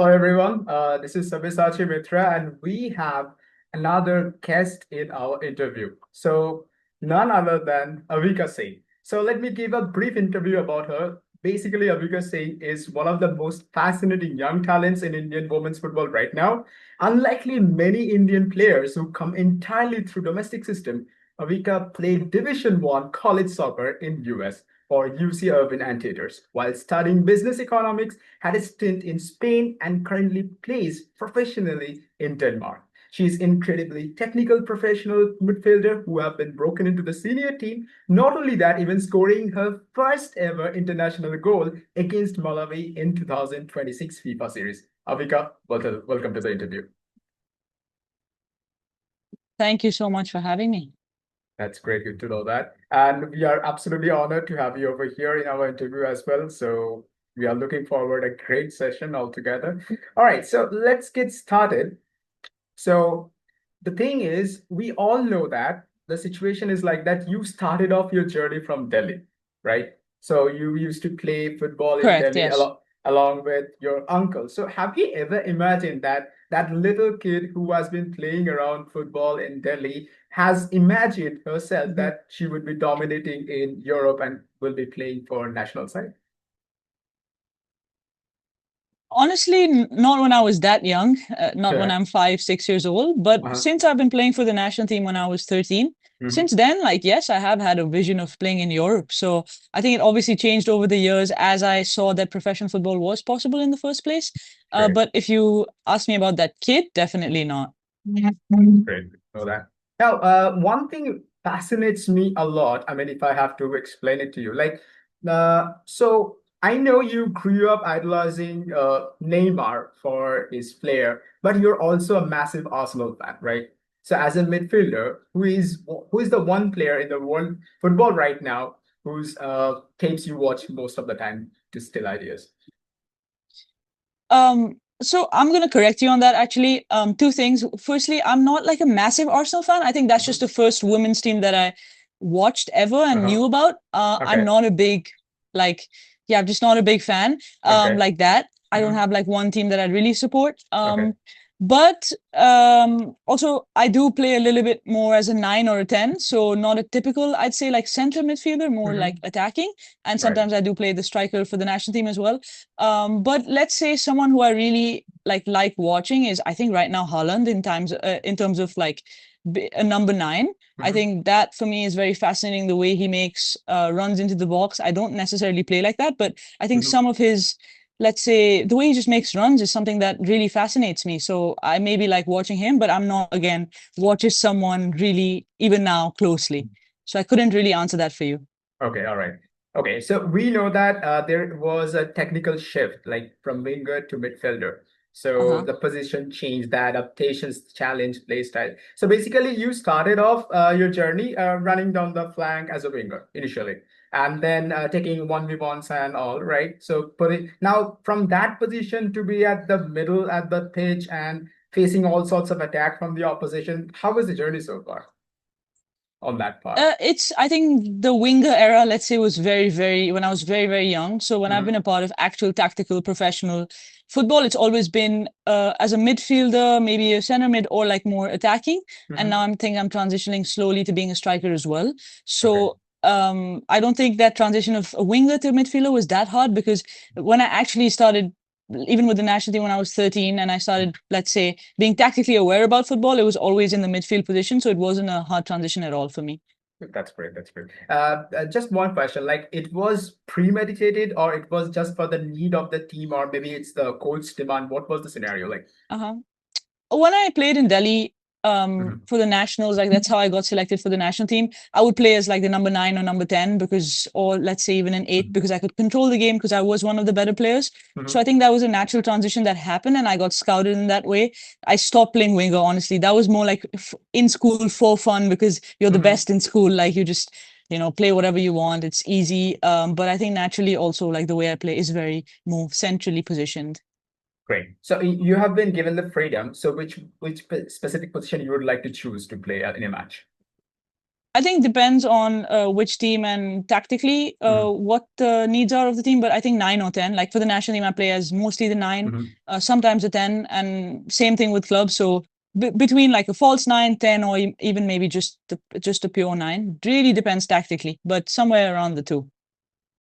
Hello everyone, this is Sabyasachi Mitra and we have another guest in our interview. So none other than Aveka Singh. So let me give a brief interview about her. Basically, Aveka Singh is one of the most fascinating young talents in Indian women's football right now. Unlikely many Indian players who come entirely through domestic system, Aveka played Division One college soccer in US for UC Irvine Anteaters while studying business economics, had a stint in Spain and currently plays professionally in Denmark. She is incredibly technical professional midfielder who have been broken into the senior team. Not only that, even scoring her first ever international goal against Malawi in 2026 FIFA series. Avika, welcome to the interview. Thank you so much for having me. That's great. Good to know that. And we are absolutely honored to have you over here in our interview as well. So we are looking forward a great session altogether. All right, so let's get started. So the thing is, we all know that the situation is like that. You started off your journey from Delhi, right? So you used to play football in Correct, Delhi yes. along with your uncle. So have you ever imagined that that little kid who has been playing around football in Delhi has imagined herself Mhm. that she would be dominating in Europe and will be playing for national side? Honestly, not when I was that young, not when Yeah. I'm 5, 6 years old, but Uh-huh. since I've been playing for the national team when I was 13, Mhm. since then, like, yes, I have had a vision of playing in Europe. So I think it obviously changed over the years as I saw that professional football was possible in the first place. Great. But if you ask me about that kid, definitely not. Great. Know that. Now, one thing fascinates me a lot. I mean, if I have to explain it to you, so I know you grew up idolizing Neymar for his flair, but you're also a massive Arsenal fan, right? So, as a midfielder, who is the one player in the world football right now whose tapes you watch most of the time to still ideas? So I'm gonna correct you on that actually. Two things. Firstly, I'm not like a massive Arsenal fan. I think that's just Mhm. the first women's team that I watched ever and Uh-huh. knew about. I'm Okay. not a big like yeah, I'm just not a big fan Okay. like that. I don't Mhm. have like one team that I really support. Okay. But also I do play a little bit more as a 9 or a 10, so not a typical, I'd say like center midfielder, more like Mhm. attacking. And Right. sometimes I do play the striker for the national team as well. But let's say someone who I really like watching is I think right now Haaland in terms of like a number 9. I Mhm. think that for me is very fascinating the way he makes runs into the box. I don't necessarily play like that, but I think Mhm. some of his, let's say, the way he just makes runs is something that really fascinates me. So I maybe like watching him, but I'm not again watches someone really even now closely. So I couldn't really answer that for you. Okay, all right. Okay, so we know that there was a technical shift, like from winger to midfielder. So Uh-huh. the position changed, the adaptations challenge play style. So basically, you started off your journey running down the flank as a winger initially, and then taking 1v1s and all, right? So putting now from that position to be at the middle at the pitch and facing all sorts of attack from the opposition. How was the journey so far on that part? It's, I think the winger era, let's say, was very, when I was very young. So when I've been Hmm. a part of actual tactical professional football, it's always been as a midfielder, maybe a center mid or like more attacking. And Hmm. now I'm transitioning slowly to being a striker as well. Okay. So I don't think that transition of a winger to midfielder was that hard because when I actually started even with the national team when I was 13 and I started, let's say, being tactically aware about football, it was always in the midfield position. So it wasn't a hard transition at all for me. That's great. That's great. Just one question. Like, it was premeditated, or it was just for the need of the team, or maybe it's the coach's demand. What was the scenario like? Uh-huh. When I played in Delhi Mhm. for the nationals, like that's how I got selected for the national team. I would play as like the number 9 or number 10 because, or let's say even an 8 because I could control the game because I was one of the better players. So Mhm. I think that was a natural transition that happened and I got scouted in that way. I stopped playing winger, honestly. That was more like in school for fun because you're the Mhm. best in school. Like you just, play whatever you want. It's easy. But I think naturally also like the way I play is very more centrally positioned. Great. So you have been given the freedom. So which specific position you would like to choose to play in a match? I think depends on which team and tactically Mhm, what the needs are of the team. But I think 9 or 10. Like for the national team, I play as mostly the 9, mhm. sometimes a 10, and same thing with clubs. So between like a false 9, 10, or even maybe just a pure 9. Really depends tactically, but somewhere around the two.